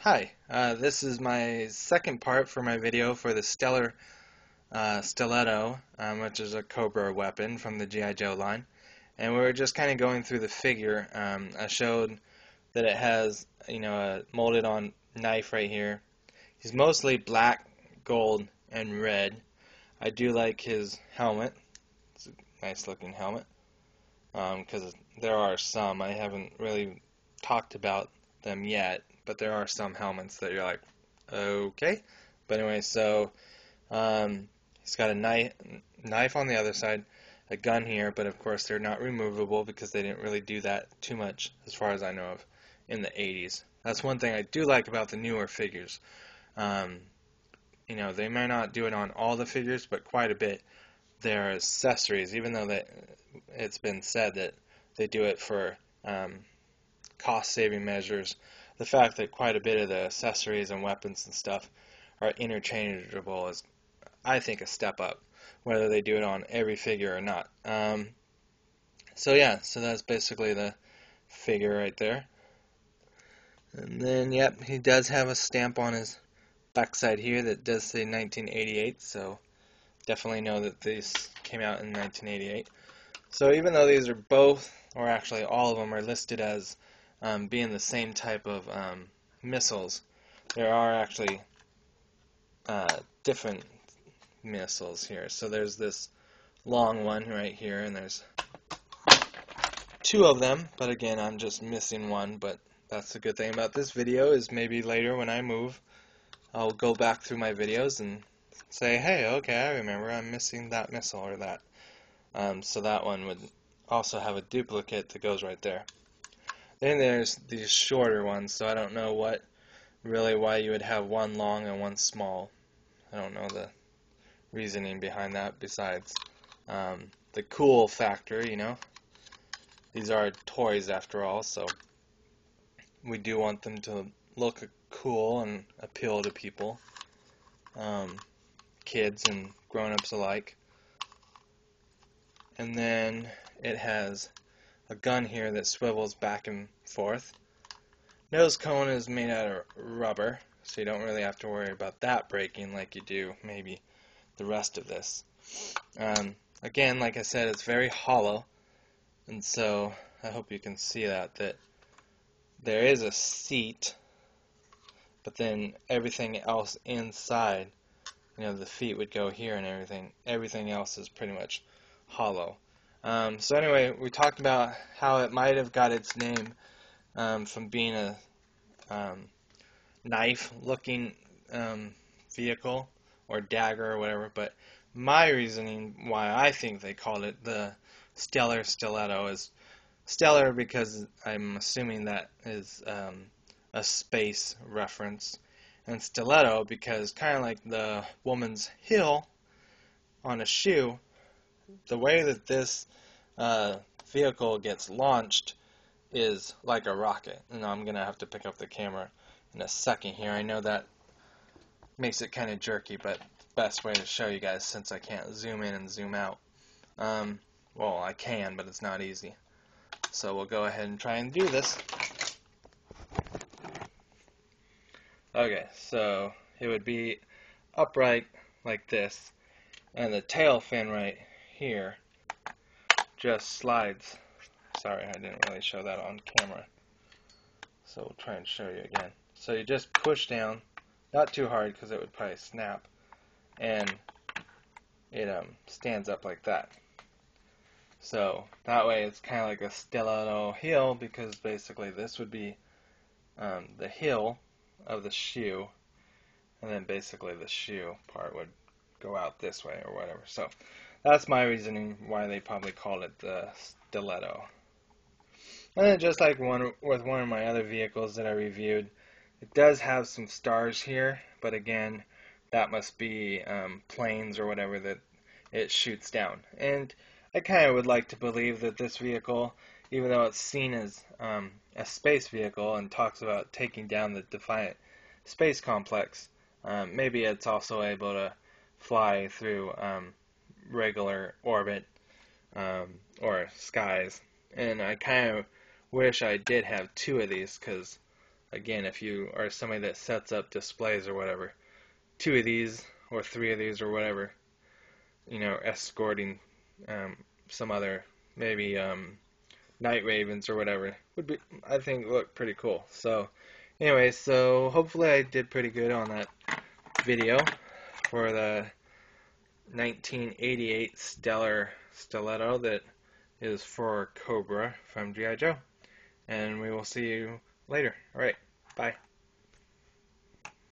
Hi, this is my second part for my video for the Stellar Stiletto, which is a Cobra weapon from the G.I. Joe line. And we were just kind of going through the figure. I showed that it has, a molded on knife right here. He's mostly black, gold, and red. I do like his helmet. It's a nice looking helmet. Because there are some. I haven't really talked about them yet, but there are some helmets that you're like, okay. But anyway, so he's got a knife on the other side, a gun here, but of course they're not removable because they didn't really do that too much, as far as I know of, in the 80s. That's one thing I do like about the newer figures. Um, they may not do it on all the figures, but quite a bit. Their accessories, even though it's been said that they do it for cost-saving measures, the fact that quite a bit of the accessories and weapons and stuff are interchangeable is, I think, a step up, whether they do it on every figure or not. So that's basically the figure right there. And then, yep, he does have a stamp on his backside here that does say 1988, so definitely know that these came out in 1988. So even though these are both, or actually all of them, are listed as being the same type of missiles, there are actually different missiles here. So there's this long one right here, and there's two of them, but again, I'm just missing one. But that's the good thing about this video, is maybe later when I move, I'll go back through my videos and say, hey, okay, I remember I'm missing that missile or that. So that one would also have a duplicate that goes right there. Then there's these shorter ones, so I don't know why you would have one long and one small. I don't know the reasoning behind that, besides the cool factor, These are toys after all, so we do want them to look cool and appeal to people, kids and grown-ups alike. And then it has a gun here that swivels back and forth. Nose cone is made out of rubber, so you don't really have to worry about that breaking like you do maybe the rest of this. Again, like I said, it's very hollow, and so I hope you can see that there is a seat, but then everything else inside, the feet would go here and everything else is pretty much hollow. So anyway, we talked about how it might have got its name from being a knife-looking vehicle or dagger or whatever, but my reasoning why I think they called it the Stellar Stiletto is stellar because I'm assuming that is a space reference, and stiletto because kind of like the woman's heel on a shoe, the way that this vehicle gets launched is like a rocket. And I'm going to have to pick up the camera in a second here. I know that makes it kind of jerky, but best way to show you guys since I can't zoom in and zoom out. Well, I can, but it's not easy. So we'll go ahead and try and do this. Okay, so it would be upright like this, and the tail fin right here just slides. Sorry, I didn't really show that on camera. So we'll try and show you again. So you just push down, not too hard because it would probably snap, and it stands up like that. So that way it's kind of like a stiletto heel, because basically this would be the heel of the shoe, and then basically the shoe part would go out this way or whatever. So that's my reasoning why they probably called it the stiletto. And then just like with one of my other vehicles that I reviewed, it does have some stars here, but again, that must be planes or whatever that it shoots down. And I kind of would like to believe that this vehicle, even though it's seen as a space vehicle and talks about taking down the Defiant space complex, maybe it's also able to fly through regular orbit or skies. And I kind of wish I did have two of these, because again, if you are somebody that sets up displays or whatever, 2 of these or 3 of these or whatever, escorting some other maybe night ravens or whatever would be, I think, look pretty cool. So anyway, so hopefully I did pretty good on that video for the 1988 Stellar Stiletto that is for Cobra from G.I. Joe. And we will see you later. Alright, bye.